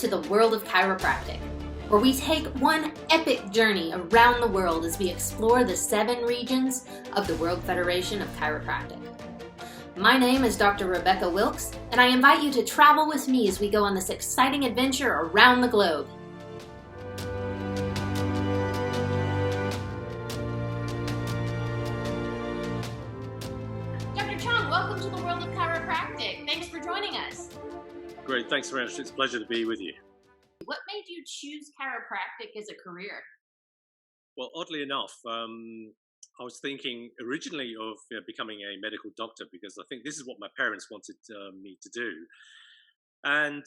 to the world of chiropractic, where we take one epic journey around the world as we explore the 7 regions of the World Federation of Chiropractic. My name is Dr. Rebecca Wilkes, and I invite you to travel with me as we go on this exciting adventure around the globe. Dr. Cheung, welcome to the world of chiropractic. Thanks for joining us. Great, thanks very much. It's a pleasure to be with you. What made you choose chiropractic as a career? Well, oddly enough, I was thinking originally of becoming a medical doctor because I think this is what my parents wanted me to do. And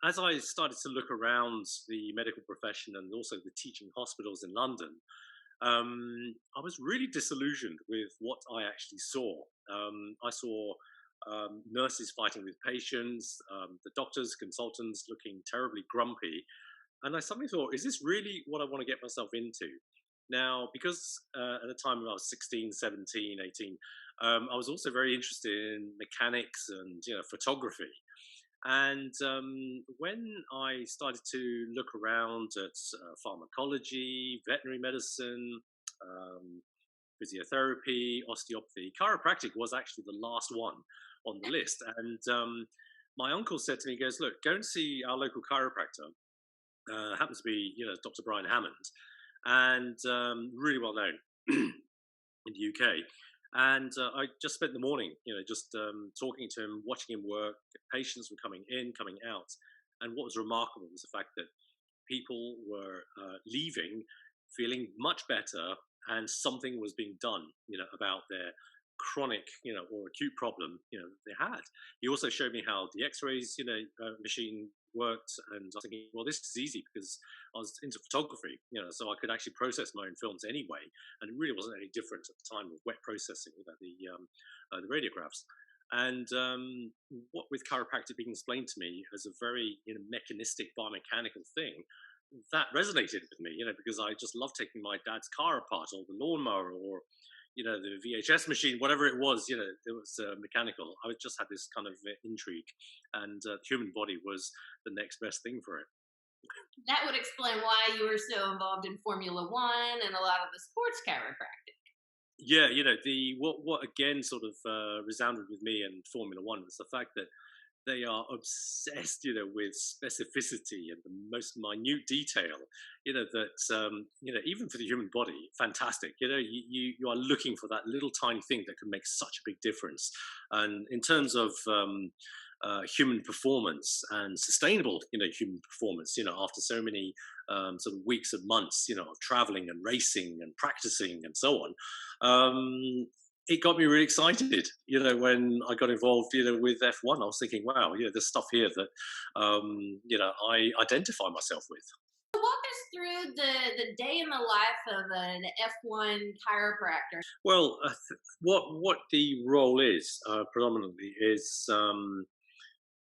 as I started to look around the medical profession and also the teaching hospitals in London, I was really disillusioned with what I actually saw. I saw nurses fighting with patients, the doctors, consultants looking terribly grumpy. And I suddenly thought, is this really what I want to get myself into? Now, because at the time when I was 16, 17, 18, I was also very interested in mechanics and photography. And when I started to look around at pharmacology, veterinary medicine, physiotherapy, osteopathy, chiropractic was actually the last one on the list. And my uncle said to me, he goes, look, go and see our local chiropractor. Happens to be, Dr. Brian Hammond, and really well known in the UK. And I just spent the morning, just talking to him, watching him work. Patients were coming in, coming out. And what was remarkable was the fact that people were leaving feeling much better, and something was being done, about their chronic, or acute problem, they had. He also showed me how the X-rays, machine worked, and I was thinking, well, this is easy because I was into photography, so I could actually process my own films anyway, and it really wasn't any different at the time with wet processing, the radiographs. And what with chiropractic being explained to me as a very mechanistic, biomechanical thing, that resonated with me, because I just love taking my dad's car apart, or the lawnmower, or the VHS machine, whatever it was, it was mechanical. I just had this kind of intrigue, and the human body was the next best thing for it. That would explain why you were so involved in Formula One and a lot of the sports chiropractic. Yeah, what again sort of resounded with me and Formula One was the fact that they are obsessed, with specificity and the most minute detail, that, even for the human body, fantastic. You are looking for that little tiny thing that can make such a big difference. And in terms of human performance and sustainable, human performance, after so many sort of weeks and months, of traveling and racing and practicing and so on, it got me really excited, when I got involved, with F1. I was thinking, wow, there's stuff here that, I identify myself with. Walk us through the day in the life of an F1 chiropractor. Well, what the role is predominantly is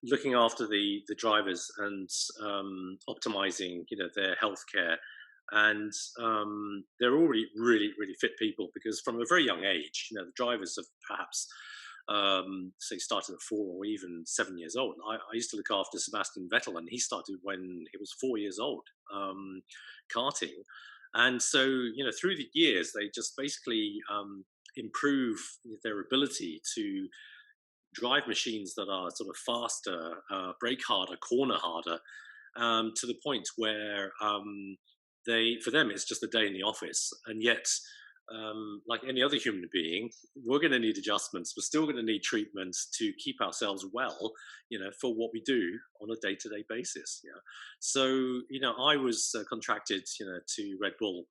looking after the drivers and optimizing, their healthcare. And they're already really, really fit people, because from a very young age, the drivers have perhaps, say, started at 4 or even 7 years old. I used to look after Sebastian Vettel, and he started when he was 4 years old, karting. And so, through the years, they just basically improve their ability to drive machines that are sort of faster, brake harder, corner harder, to the point where for them, it's just a day in the office. And yet, like any other human being, we're going to need adjustments. We're still going to need treatments to keep ourselves well, for what we do on a day-to-day basis. Yeah. So, I was contracted, to Red Bull,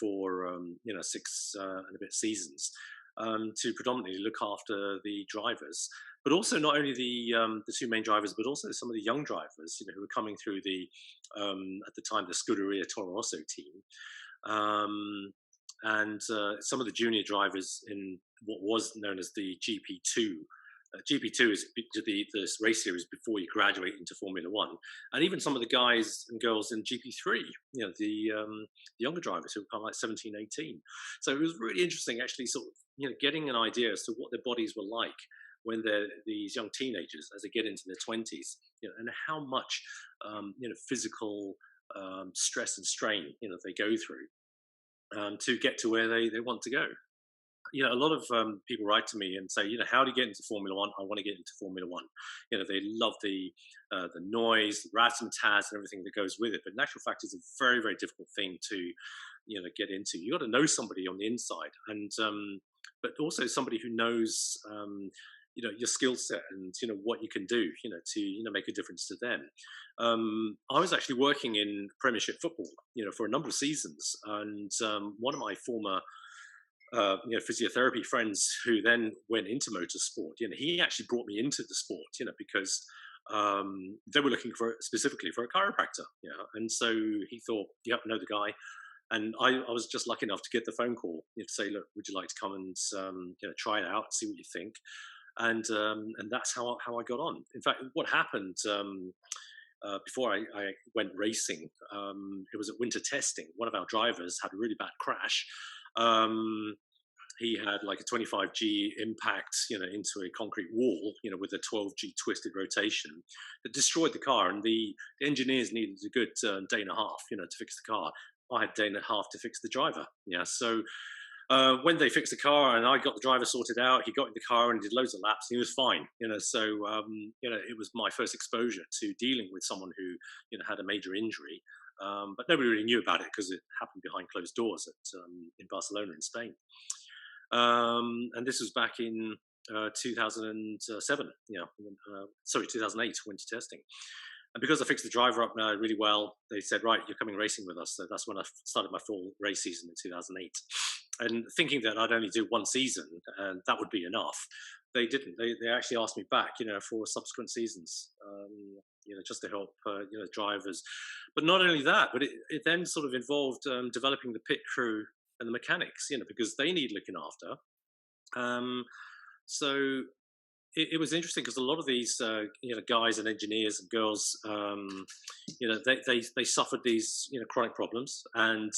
for, 6 and a bit seasons, to predominantly look after the drivers, but also not only the 2 main drivers, but also some of the young drivers, who were coming through the at the time the Scuderia Toro Rosso team, and some of the junior drivers in what was known as the GP2. GP2 is this race series before you graduate into Formula One, and even some of the guys and girls in GP3, the younger drivers who were kind of like 17, 18. So it was really interesting, actually, sort of, getting an idea as to what their bodies were like when they're these young teenagers as they get into their 20s, and how much physical stress and strain they go through to get to where they want to go. A lot of people write to me and say, how do you get into Formula One? I want to get into Formula One. They love the noise, the razzmatazz, and everything that goes with it. But in actual fact, it's a very, very difficult thing to, get into. You got to know somebody on the inside, and but also somebody who knows, your skill set and what you can do, to make a difference to them. I was actually working in Premiership football, for a number of seasons, and one of my former physiotherapy friends who then went into motorsport, he actually brought me into the sport, because they were looking specifically for a chiropractor, and so he thought, I know the guy. And I was just lucky enough to get the phone call, to say, look, would you like to come and try it out, see what you think? And that's how I got on. In fact, what happened before I went racing, it was at winter testing. One of our drivers had a really bad crash. He had like a 25G impact, into a concrete wall, with a 12G twisted rotation that destroyed the car. And the engineers needed a good day and a half, to fix the car. I had a day and a half to fix the driver. So when they fixed the car and I got the driver sorted out, he got in the car and did loads of laps. And he was fine, So it was my first exposure to dealing with someone who had a major injury. But nobody really knew about it because it happened behind closed doors in Barcelona in Spain. And this was back in 2007, 2008, winter testing. And because I fixed the driver up really well, they said, right, you're coming racing with us. So that's when I started my full race season in 2008. And thinking that I'd only do one season and that would be enough, they didn't. They actually asked me back, for subsequent seasons, just to help, drivers. But not only that, but it then sort of involved developing the pit crew and the mechanics, because they need looking after. So it was interesting because a lot of these, guys and engineers and girls, they suffered these, chronic problems. And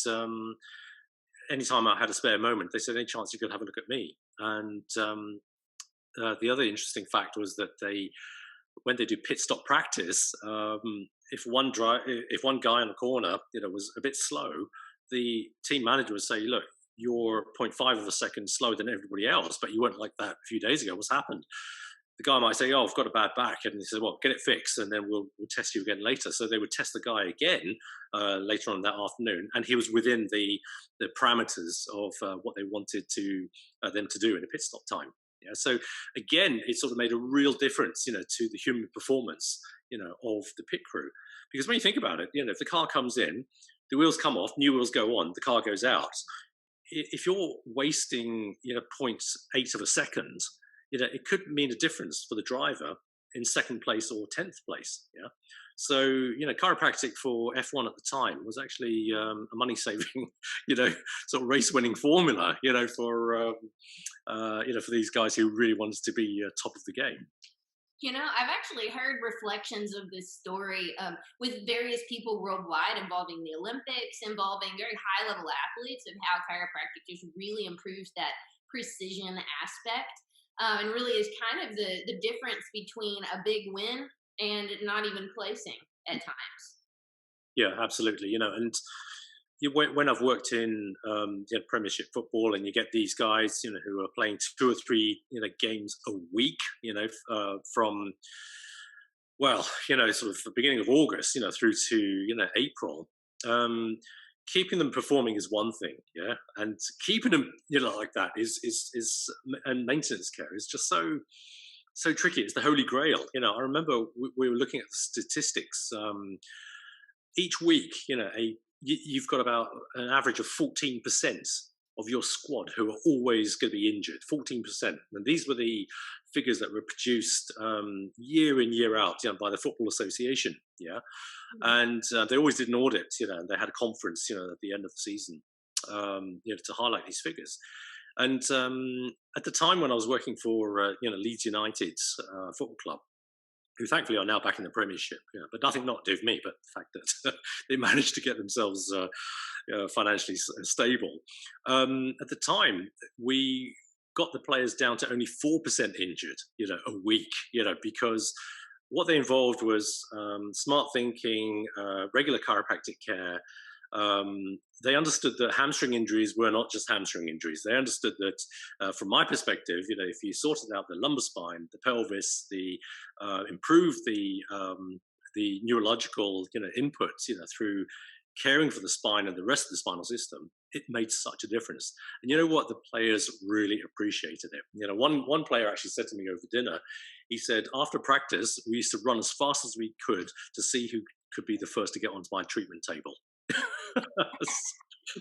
anytime I had a spare moment, they said, any chance you could have a look at me? And the other interesting fact was that when they do pit stop practice, if one guy in the corner, was a bit slow, the team manager would say, look, you're 0.5 of a second slower than everybody else, but you weren't like that a few days ago. What's happened? The guy might say, oh, I've got a bad back. And he said, well, get it fixed, and then we'll test you again later. So they would test the guy again later on that afternoon, and he was within the parameters of what they wanted them to do in a pit stop time. So again, it sort of made a real difference, to the human performance, of the pit crew. Because when you think about it, if the car comes in, the wheels come off, new wheels go on, the car goes out. If you're wasting, 0.8 of a second, it could mean a difference for the driver in second place or 10th place. So, chiropractic for F1 at the time was actually a money-saving, sort of race-winning formula, for these guys who really wanted to be top of the game. I've actually heard reflections of this story with various people worldwide involving the Olympics, involving very high-level athletes, of how chiropractic just really improves that precision aspect, and really is kind of the difference between a big win and not even placing at times. Yeah, absolutely. And when I've worked in Premiership football, and you get these guys, who are playing 2 or 3, games a week, from, sort of the beginning of August, through to, April. Keeping them performing is one thing, and keeping them, like that is and maintenance care is just so tricky. It's the holy grail. I remember we were looking at the statistics. Each week, you've got about an average of 14% of your squad who are always going to be injured. 14%, and these were the figures that were produced year in, year out, by the Football Association. And they always did an audit, and they had a conference, at the end of the season, to highlight these figures. And at the time when I was working for, Leeds United's football club, who thankfully are now back in the Premiership, but nothing not to do with me, but the fact that they managed to get themselves financially stable. At the time, we got the players down to only 4% injured, a week, because what they involved was smart thinking, regular chiropractic care. They understood that hamstring injuries were not just hamstring injuries. They understood that, from my perspective, if you sorted out the lumbar spine, the pelvis, improved the neurological, inputs, through caring for the spine and the rest of the spinal system, it made such a difference. And you know what? The players really appreciated it. One player actually said to me over dinner, he said, after practice, we used to run as fast as we could to see who could be the first to get onto my treatment table.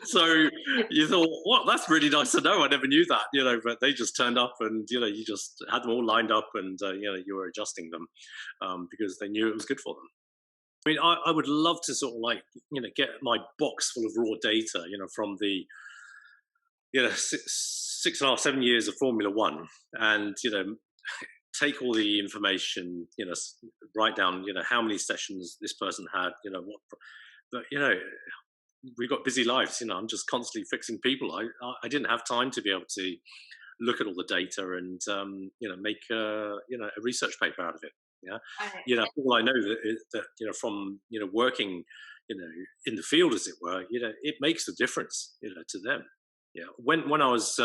So you thought, well, that's really nice to know. I never knew that, but they just turned up and, you just had them all lined up and, you were adjusting them because they knew it was good for them. I mean, I would love to sort of get my box full of raw data, from the, 6.5, 7 years of Formula One and, take all the information, write down, how many sessions this person had, but, we've got busy lives, I'm just constantly fixing people. I didn't have time to be able to look at all the data and, make, a research paper out of it. Yeah. All I know that from, working, in the field, as it were, it makes a difference, to them. Yeah. When I was,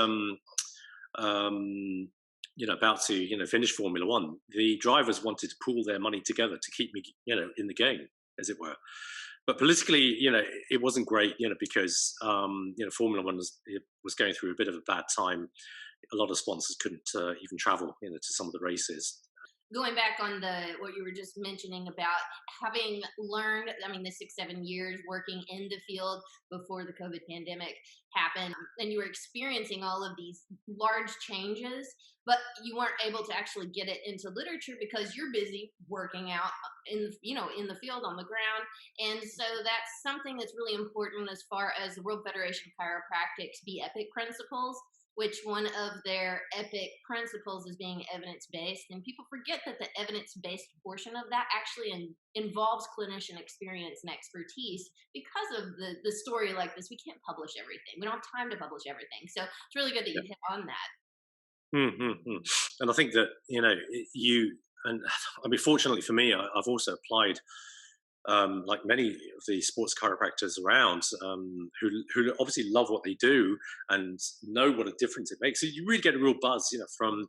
about to, finish Formula One, the drivers wanted to pool their money together to keep me, in the game, as it were. But politically, it wasn't great, because, Formula One was going through a bit of a bad time. A lot of sponsors couldn't even travel, to some of the races. Going back on what you were just mentioning about having learned, the 6-7 years working in the field before the COVID pandemic happened, and you were experiencing all of these large changes, but you weren't able to actually get it into literature because you're busy working out in the field on the ground. And so that's something that's really important as far as the World Federation of Chiropractic's EPIC principles, which one of their EPIC principles is being evidence-based. And people forget that the evidence-based portion of that actually involves clinician experience and expertise. Because of the story like this, we can't publish everything. We don't have time to publish everything. So it's really good that you hit on that. Mm-hmm. And I think that, fortunately for me, I've also applied, like many of the sports chiropractors around, who obviously love what they do and know what a difference it makes. So you really get a real buzz, from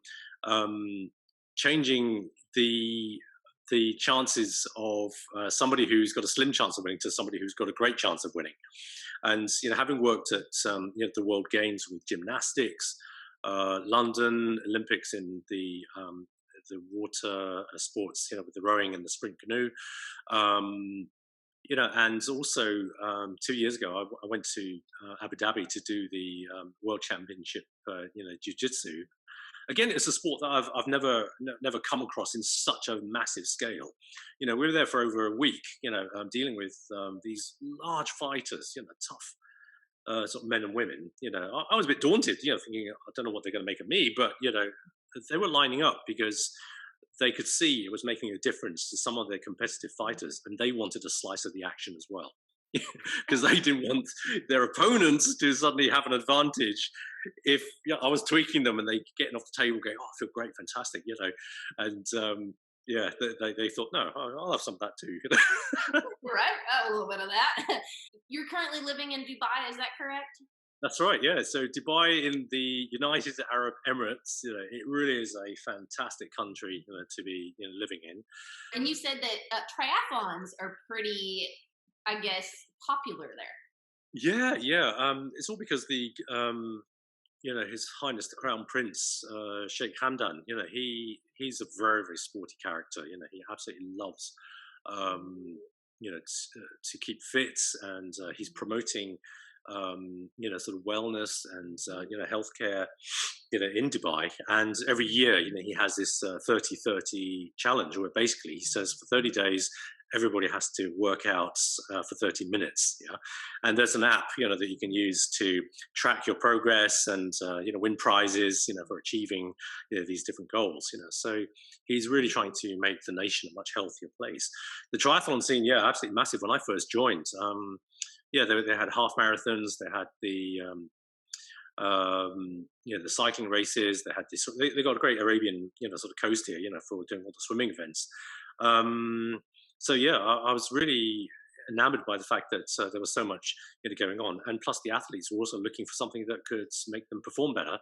changing the chances of somebody who's got a slim chance of winning to somebody who's got a great chance of winning. And having worked at the World Games with gymnastics, London Olympics in the water sports, with the rowing and the sprint canoe, and also 2 years ago, I went to Abu Dhabi to do the World Championship, Ju Jitsu. Again, it's a sport that I've never come across in such a massive scale. We were there for over a week, dealing with these large fighters, tough sort of men and women. I was a bit daunted, thinking, I don't know what they're going to make of me, but they were lining up because they could see it was making a difference to some of their competitive fighters, and they wanted a slice of the action as well, because they didn't want their opponents to suddenly have an advantage if I was tweaking them and they getting off the table going, oh, I feel great, fantastic, and they thought, no, I'll have some of that too. Right, a little bit of that. You're currently living in Dubai, is that correct? That's right, yeah. So Dubai in the United Arab Emirates, it really is a fantastic country to be living in. And you said that triathlons are pretty, I guess, popular there. Yeah. It's all because the His Highness the Crown Prince Sheikh Hamdan. He's a very, very sporty character. He absolutely loves to keep fit, and he's promoting sort of wellness and healthcare in Dubai. And every year he has this 30-30 challenge, where basically he says for 30 days everybody has to work out for 30 minutes. And there's an app that you can use to track your progress and win prizes for achieving these different goals. So he's really trying to make the nation a much healthier place. The triathlon scene, absolutely massive. When I first joined, they had half marathons, they had the The cycling races. They had this. They got a great Arabian, sort of coast here, for doing all the swimming events. So yeah, I was really enamored by the fact that there was so much going on, and plus the athletes were also looking for something that could make them perform better.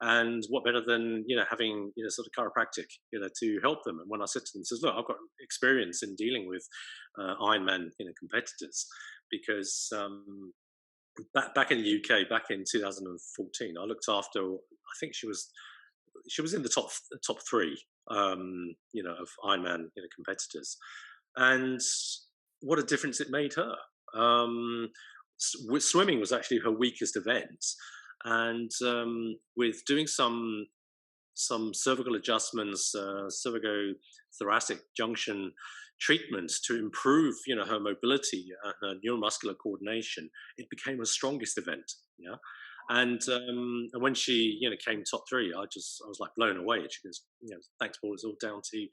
And what better than having sort of chiropractic to help them? And when I said to them, says, look, I've got experience in dealing with Ironman competitors, because back in the UK, back in 2014, I looked after. I think she was in the top three, of Ironman competitors, and what a difference it made her. Swimming was actually her weakest event, and with doing some cervical adjustments, cervicothoracic junction treatments to improve, her mobility and her neuromuscular coordination, it became her strongest event. Yeah. And when she, came top three, I was like blown away. She goes, thanks, Paul. It's all down to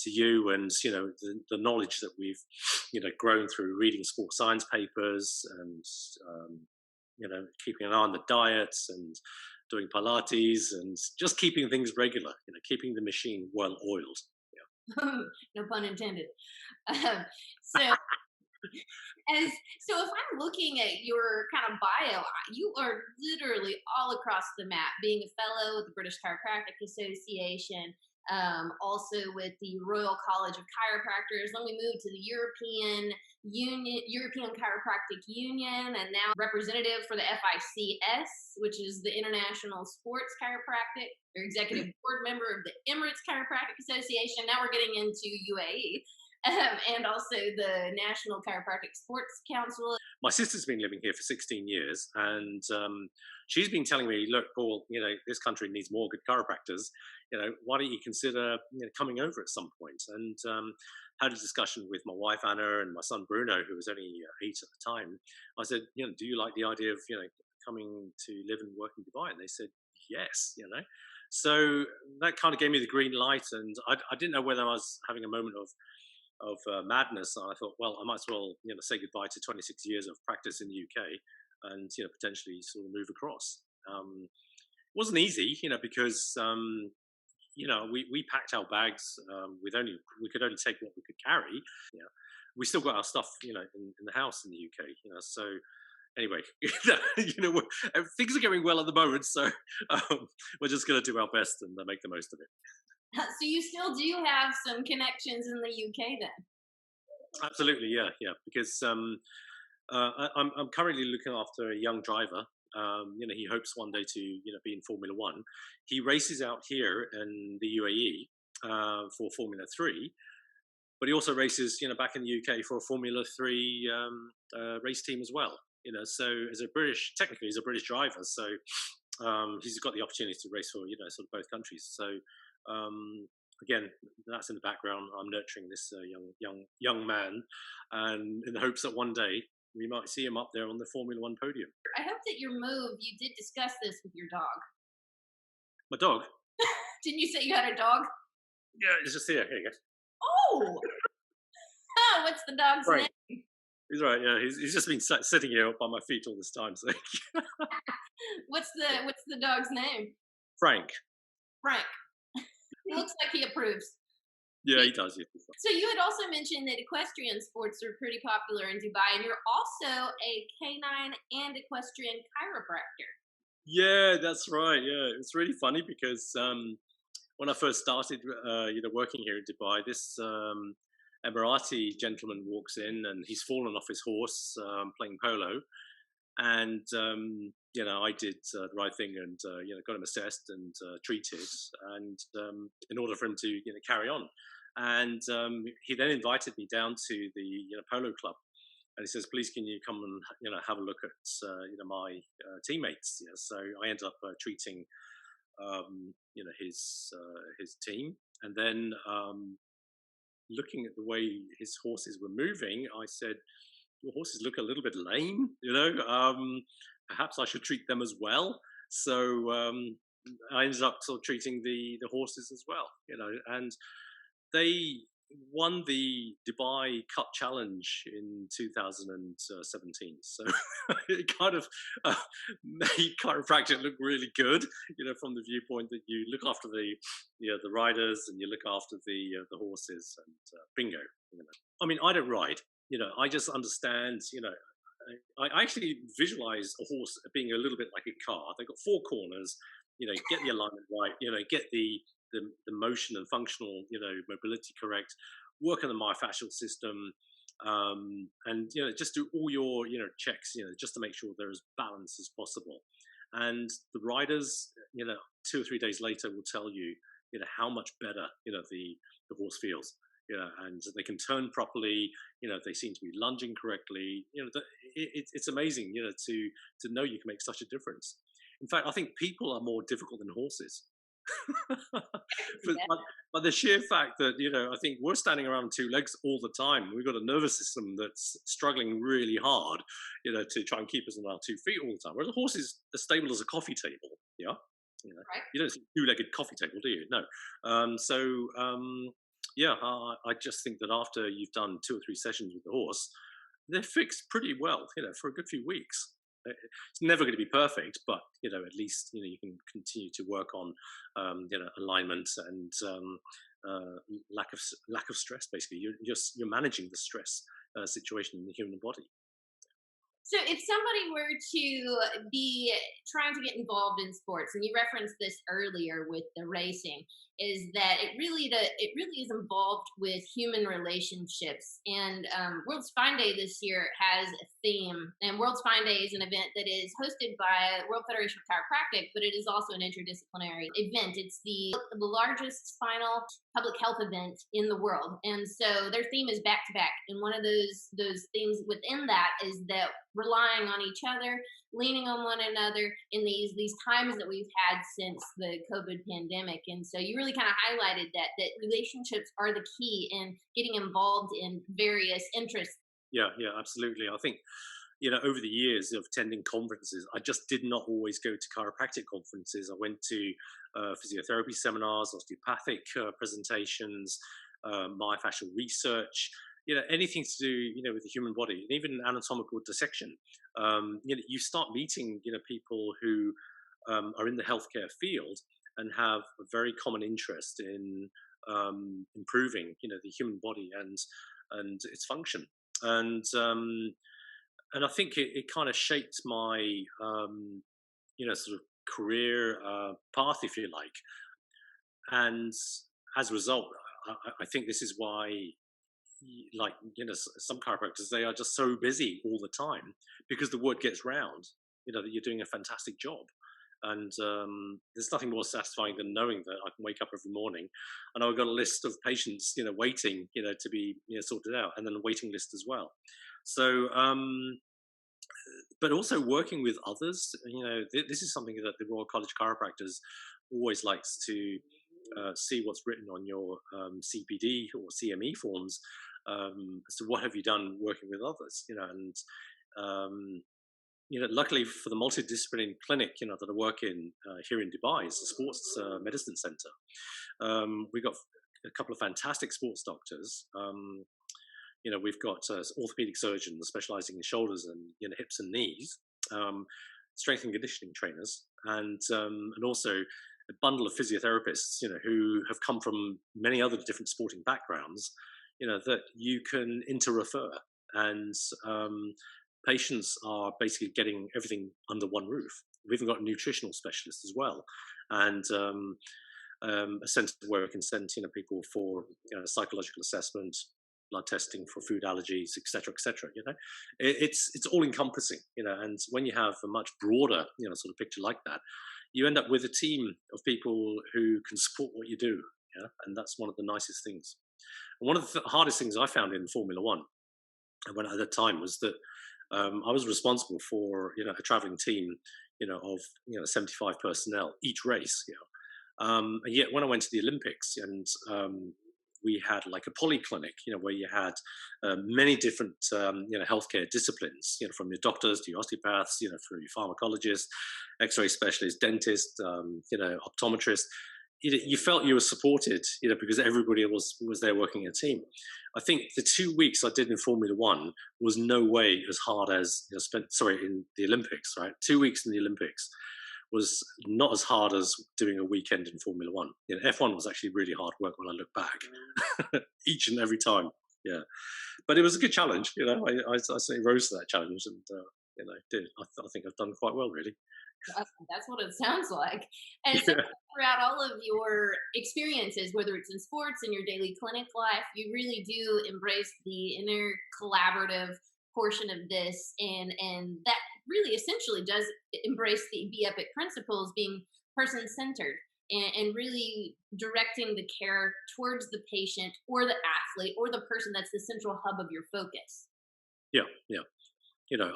you, and the knowledge that we've, grown through reading sports science papers, and keeping an eye on the diets, and doing Pilates, and just keeping things regular. Keeping the machine well oiled. Yeah. No pun intended. So so if I'm looking at your kind of bio, you are literally all across the map, being a fellow with the British Chiropractic Association, also with the Royal College of Chiropractors. Then we moved to the European Chiropractic Union, and now representative for the FICS, which is the International Sports Chiropractic, or executive board member of the Emirates Chiropractic Association. Now we're getting into UAE. And also the National Chiropractic Sports Council. My sister's been living here for 16 years, and she's been telling me, look, Paul, this country needs more good chiropractors. Why don't you consider coming over at some point? And had a discussion with my wife, Anna, and my son, Bruno, who was only 8 at the time. I said, do you like the idea of, coming to live and work in Dubai? And they said, yes, So that kind of gave me the green light, and I didn't know whether I was having a moment of madness. And I thought, well, I might as well say goodbye to 26 years of practice in the UK, and potentially sort of move across. It wasn't easy, because we packed our bags we could only take what we could carry. We still got our stuff in the house in the UK. So anyway, things are going well at the moment, so we're just going to do our best and make the most of it. So you still do have some connections in the UK then? Absolutely, yeah, because I'm currently looking after a young driver. He hopes one day to be in Formula One. He races out here in the UAE for Formula 3, but he also races back in the UK for a Formula 3 race team as well. So technically he's a British driver, so he's got the opportunity to race for sort of both countries. So again, that's in the background. I'm nurturing this young man, and in the hopes that one day we might see him up there on the Formula One podium. I hope that your move, you did discuss this with your dog. My dog? Didn't you say you had a dog? Yeah, it's just here. Here you go. Oh! What's the dog's name? He's right. Yeah, he's just been sitting here by my feet all this time. So. What's the dog's name? Frank. Frank. He looks like he approves. Yeah, he does. Yeah. So you had also mentioned that equestrian sports are pretty popular in Dubai, and you're also a canine and equestrian chiropractor. Yeah, that's right. Yeah, it's really funny because when I first started, working here in Dubai, this Emirati gentleman walks in, and he's fallen off his horse playing polo, and I did the right thing, and got him assessed and treated, and in order for him to carry on. And he then invited me down to the polo club, and he says, "Please, can you come and have a look at my teammates?" So I ended up treating his team, and then looking at the way his horses were moving, I said, "Your horses look a little bit lame, perhaps I should treat them as well." So I ended up sort of treating the horses as well, and they won the Dubai Cup Challenge in 2017. So it kind of made chiropractic look really good, from the viewpoint that you look after the riders and you look after the horses and bingo. I mean, I don't ride. I just understand. I actually visualize a horse being a little bit like a car. They've got four corners. Get the alignment right. Get the motion and functional, mobility correct, work on the myofascial system, and just do all your checks, just to make sure they're as balanced as possible. And the riders, 2 or 3 days later, will tell you, how much better the horse feels. And they can turn properly. They seem to be lunging correctly. It's amazing, to know you can make such a difference. In fact, I think people are more difficult than horses. but the sheer fact that I think we're standing around on two legs all the time. We've got a nervous system that's struggling really hard, to try and keep us on our 2 feet all the time. Whereas a horse is as stable as a coffee table. Yeah, Right. you don't see a two-legged coffee table, do you? No. I just think that after you've done 2 or 3 sessions with the horse, they're fixed pretty well, for a good few weeks. It's never going to be perfect, but at least you can continue to work on alignment and lack of stress. Basically, you're managing the stress situation in the human body. So, if somebody were to be trying to get involved in sports, and you referenced this earlier with the racing, is that it really is involved with human relationships. And World Spine Day this year has a theme, and World Spine Day is an event that is hosted by World Federation of Chiropractic, but it is also an interdisciplinary event. It's the largest spinal public health event in the world, and so their theme is back to back. And one of those themes within that is that relying on each other, leaning on one another in these times that we've had since the COVID pandemic. And so you really kind of highlighted that relationships are the key in getting involved in various interests. Yeah, absolutely. I think over the years of attending conferences, I just did not always go to chiropractic conferences. I went to physiotherapy seminars, osteopathic presentations, myofascial research. Anything to do with the human body, and even anatomical dissection. You start meeting people who are in the healthcare field and have a very common interest in improving the human body and its function. And I think it kind of shaped my sort of career path, if you like. And as a result, I think this is why, like some chiropractors, they are just so busy all the time because the word gets round that you're doing a fantastic job. And there's nothing more satisfying than knowing that I can wake up every morning and I've got a list of patients waiting to be sorted out, and then a waiting list as well. So but also working with others, this is something that the Royal College of Chiropractors always likes to see what's written on your CPD or CME forms as to what have you done working with others, and luckily for the multidisciplinary clinic that I work in here in Dubai, it's a sports medicine center. We've got a couple of fantastic sports doctors. We've got orthopedic surgeons specializing in shoulders and hips and knees, strength and conditioning trainers, and also a bundle of physiotherapists, who have come from many other different sporting backgrounds, that you can inter-refer, and patients are basically getting everything under one roof. We've even got a nutritional specialist as well, and a centre where we can send people for psychological assessment, blood testing for food allergies, etc., etc. It's all encompassing, and when you have a much broader, sort of picture like that, you end up with a team of people who can support what you do, and that's one of the nicest things. And one of the hardest things I found in Formula One, when at the time, was that I was responsible for a traveling team, of 75 personnel each race, and yet when I went to the Olympics and we had like a polyclinic, where you had many different, healthcare disciplines, from your doctors to your osteopaths, through your pharmacologists, X-ray specialists, dentists, optometrists. you felt you were supported, because everybody was there working a team. I think the 2 weeks I did in Formula One was no way as hard as in the Olympics. Right, 2 weeks in the Olympics was not as hard as doing a weekend in Formula One. F1 was actually really hard work when I look back, each and every time. Yeah, but it was a good challenge. I certainly rose to that challenge, and did. I think I've done quite well, really. That's what it sounds like. And so, Yeah. throughout all of your experiences, whether it's in sports and your daily clinic life, you really do embrace the inner collaborative portion of this, and that really essentially does embrace the Be Epic principles, being person centered. And really directing the care towards the patient or the athlete or the person that's the central hub of your focus. Yeah, yeah.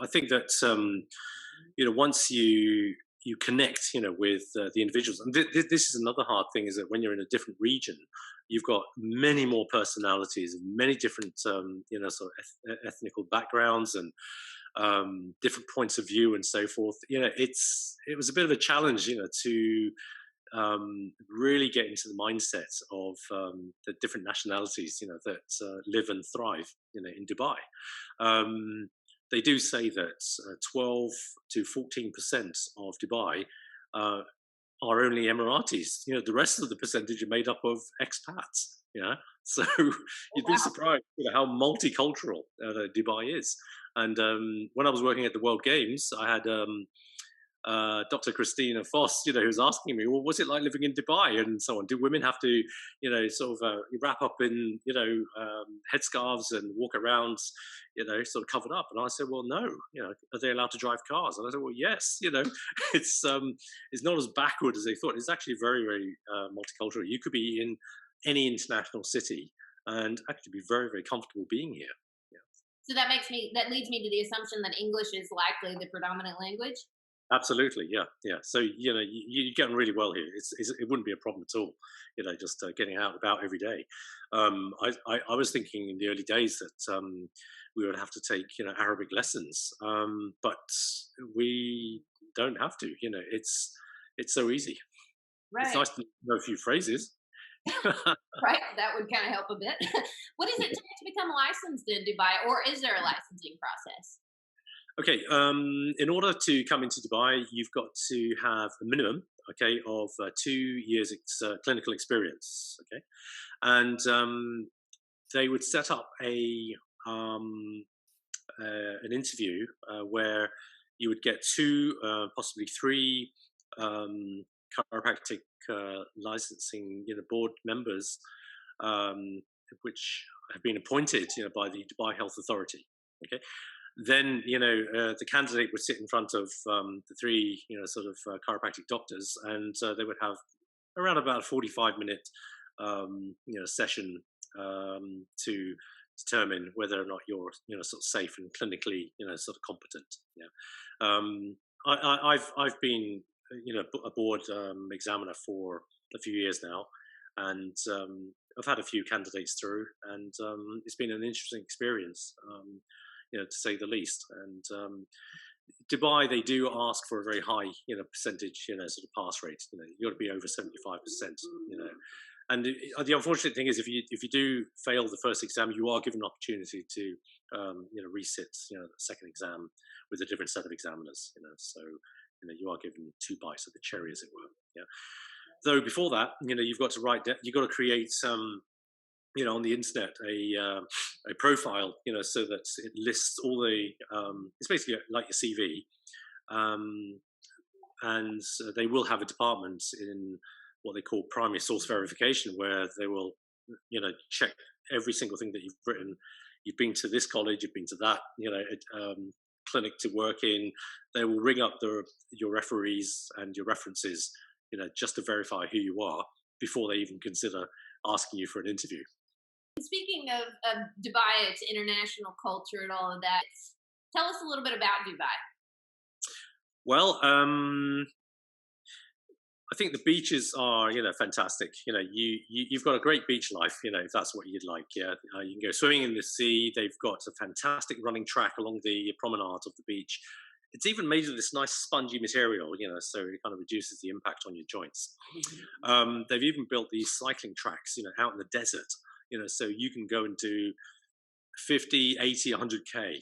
I think that once you connect, with the individuals, and this is another hard thing, is that when you're in a different region, you've got many more personalities, many different, sort of ethnical backgrounds, and different points of view, and so forth. It was a bit of a challenge, to really get into the mindset of the different nationalities, that live and thrive, in Dubai. They do say that 12 to 14% of Dubai uh, are only Emiratis. The rest of the percentage are made up of expats. So Oh, you'd be wow. surprised, how multicultural Dubai is. And when I was working at the World Games, I had Dr. Christina Foss, who was asking me, well, what's it like living in Dubai and so on? Do women have to, sort of wrap up in, headscarves and walk around, sort of covered up? And I said, well, no. Are they allowed to drive cars? And I said, well, yes. It's not as backward as they thought. It's actually very, very multicultural. You could be in any international city and actually be very, very comfortable being here. Yeah. So that leads me to the assumption that English is likely the predominant language. Absolutely, yeah, yeah. So you get on really well here. It wouldn't be a problem at all. Just getting out and about every day. I was thinking in the early days that we would have to take Arabic lessons, but we don't have to. It's so easy. It's Right. nice to know a few phrases. Right. That would kind of help a bit. What does it take to become licensed in Dubai, or is there a licensing process? Okay, in order to come into Dubai, you've got to have a minimum, okay, of 2 years clinical experience, okay, and they would set up um, an interview where you would get two, possibly three chiropractic licensing, board members, um, which have been appointed, by the Dubai Health Authority. Okay, then the candidate would sit in front of the three sort of chiropractic doctors, and they would have around about a 45-minute session to determine whether or not you're sort of safe and clinically sort of competent. Yeah, I've been a board examiner for a few years now, and I've had a few candidates through, and it's been an interesting experience. To say the least. And Dubai, they do ask for a very high, percentage, sort of pass rate. You got to be over 75%. And the unfortunate thing is, if you do fail the first exam, you are given an opportunity to, resit, the second exam with a different set of examiners. So you are given two bites of the cherry, as it were. Yeah. Though before that, you've got to you've got to create on the internet a profile, so that it lists all the. It's basically like your CV, and they will have a department in what they call primary source verification, where they will, check every single thing that you've written. You've been to this college, you've been to that, clinic to work in. They will ring up your referees and your references, just to verify who you are before they even consider asking you for an interview. Speaking of Dubai, its international culture and all of that, tell us a little bit about Dubai. Well, I think the beaches are, fantastic. You've got a great beach life, if that's what you'd like. Yeah, you can go swimming in the sea. They've got a fantastic running track along the promenade of the beach. It's even made of this nice spongy material, so it kind of reduces the impact on your joints. They've even built these cycling tracks, out in the desert, so you can go and do 50, 80, 100K,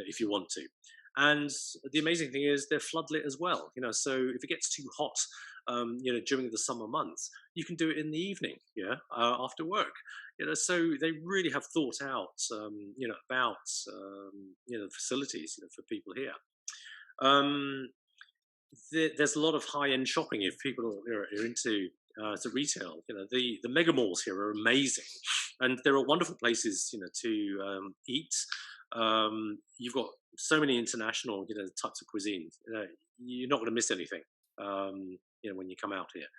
if you want to. And the amazing thing is they're floodlit as well, so if it gets too hot, during the summer months, you can do it in the evening, after work, so they really have thought out, about, facilities, for people here. Um, there's a lot of high-end shopping if people are into to retail. The mega malls here are amazing, and there are wonderful places, to eat. You've got so many international, types of cuisine. You're not going to miss anything, when you come out here.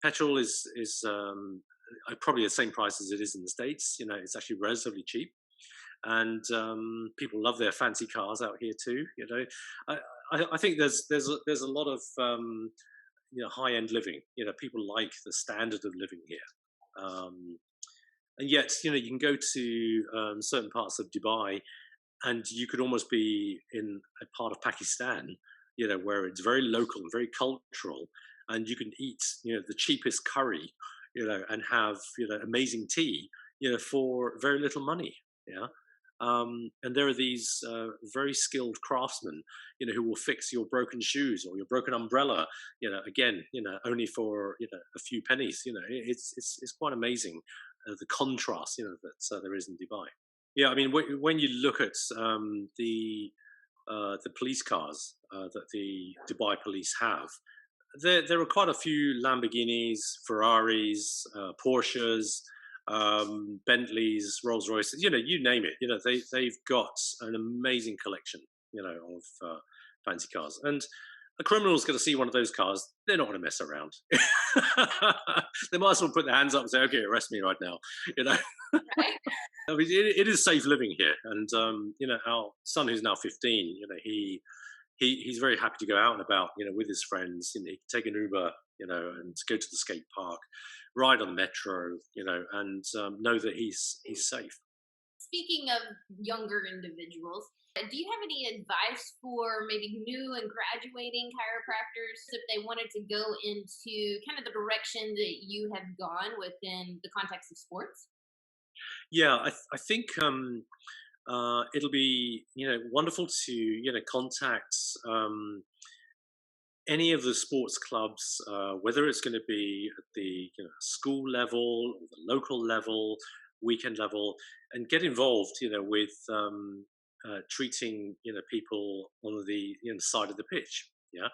Petrol is probably the same price as it is in the States. It's actually relatively cheap. And people love their fancy cars out here too. I think there's a lot of high end living. People like the standard of living here, and yet you can go to certain parts of Dubai, and you could almost be in a part of Pakistan, where it's very local and very cultural, and you can eat the cheapest curry, and have amazing tea, for very little money. Yeah. And there are these very skilled craftsmen, who will fix your broken shoes or your broken umbrella, again, only for a few pennies. It's quite amazing the contrast, that there is in Dubai. Yeah, I mean, when you look at the police cars that the Dubai police have, there are quite a few Lamborghinis, Ferraris, Porsches, Bentleys, Rolls Royces, you name it. They've got an amazing collection, of fancy cars. And a criminal's going to see one of those cars, they're not going to mess around. They might as well put their hands up and say, "Okay, arrest me right now." Right? I mean, it is safe living here, and our son, who's now 15, he's very happy to go out and about, with his friends. He can take an Uber, and go to the skate park, ride on the metro, and know that he's safe. Speaking of younger individuals, do you have any advice for maybe new and graduating chiropractors if they wanted to go into kind of the direction that you have gone within the context of sports? Yeah, I think it'll be wonderful to contact any of the sports clubs, whether it's going to be at the school level, or the local level, weekend level, and get involved, with treating people on the side of the pitch. Yeah.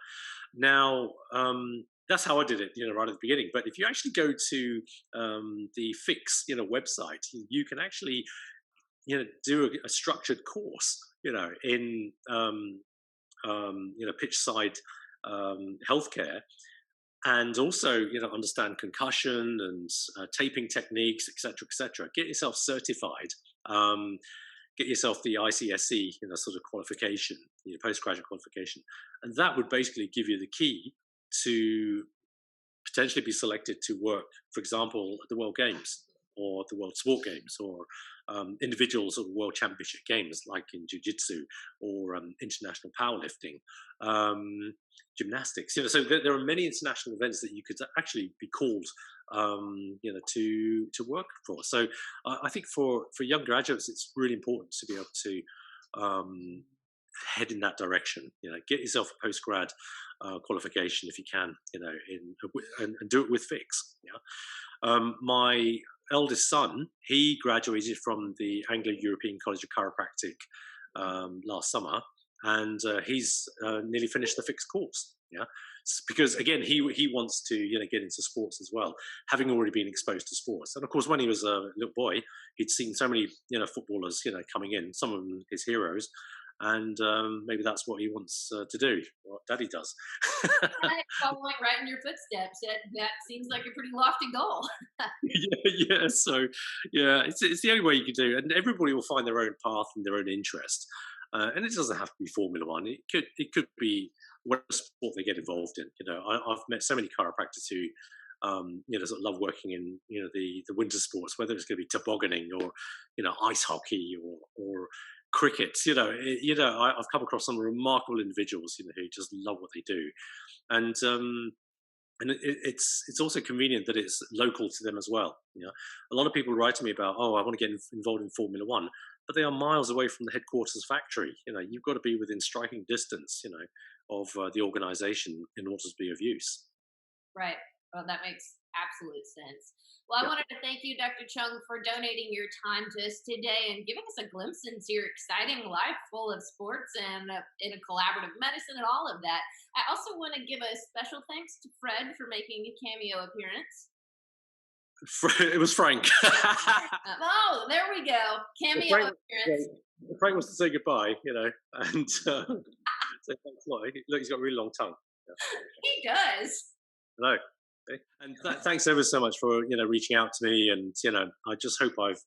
Now, that's how I did it, right at the beginning. But if you actually go to the FICS, website, you can actually, do a structured course, in pitch side healthcare, and also understand concussion and taping techniques, etc., etc. Get yourself certified. Get yourself the ICSC, sort of qualification, postgraduate qualification, and that would basically give you the key to potentially be selected to work, for example, at the World Games or the World Sport Games, or individual sort of World Championship games like in Ju Jitsu or international powerlifting, gymnastics. So there are many international events that you could actually be called, to work for. So I think for young graduates, it's really important to be able to head in that direction. Get yourself a postgrad qualification if you can. And do it with FICS. Yeah. My eldest son, he graduated from the Anglo-European College of Chiropractic last summer, and he's nearly finished the FICS course. Yeah, because again, he wants to get into sports as well, having already been exposed to sports. And of course, when he was a little boy, he'd seen so many footballers coming in, some of them his heroes. And maybe that's what he wants to do, what Daddy does. Right, following right in your footsteps. That seems like a pretty lofty goal. Yeah. So, yeah, it's the only way you can do it, and everybody will find their own path and their own interest. And it doesn't have to be Formula One. It could be whatever sport they get involved in. I've met so many chiropractors who sort of love working in the winter sports, whether it's going to be tobogganing or ice hockey or cricket. I've come across some remarkable individuals, who just love what they do, and it's also convenient that it's local to them as well. A lot of people write to me about, oh, I want to get involved in Formula One, but they are miles away from the headquarters factory. You've got to be within striking distance, of the organisation in order to be of use. Right. Well, that makes absolute sense. Well, I Yeah. wanted to thank you, Dr. Chung, for donating your time to us today and giving us a glimpse into your exciting life full of sports and in a collaborative medicine and all of that. I also want to give a special thanks to Fred for making a cameo appearance. It was Frank. Oh, there we go. Cameo Frank, appearance. Frank wants to say goodbye, and say thanks a lot. Look, he's got a really long tongue. Yeah. He does. Hello. And thanks ever so much for reaching out to me, and I just hope I've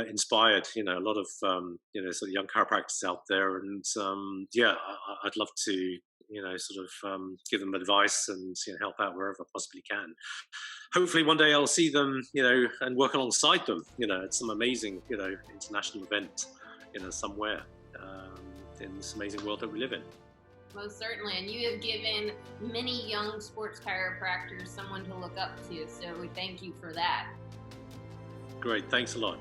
inspired a lot of sort of young chiropractors out there, and I'd love to sort of give them advice and help out wherever I possibly can. Hopefully one day I'll see them and work alongside them at some amazing international event somewhere in this amazing world that we live in. Most certainly, and you have given many young sports chiropractors someone to look up to, so we thank you for that. Great, thanks a lot.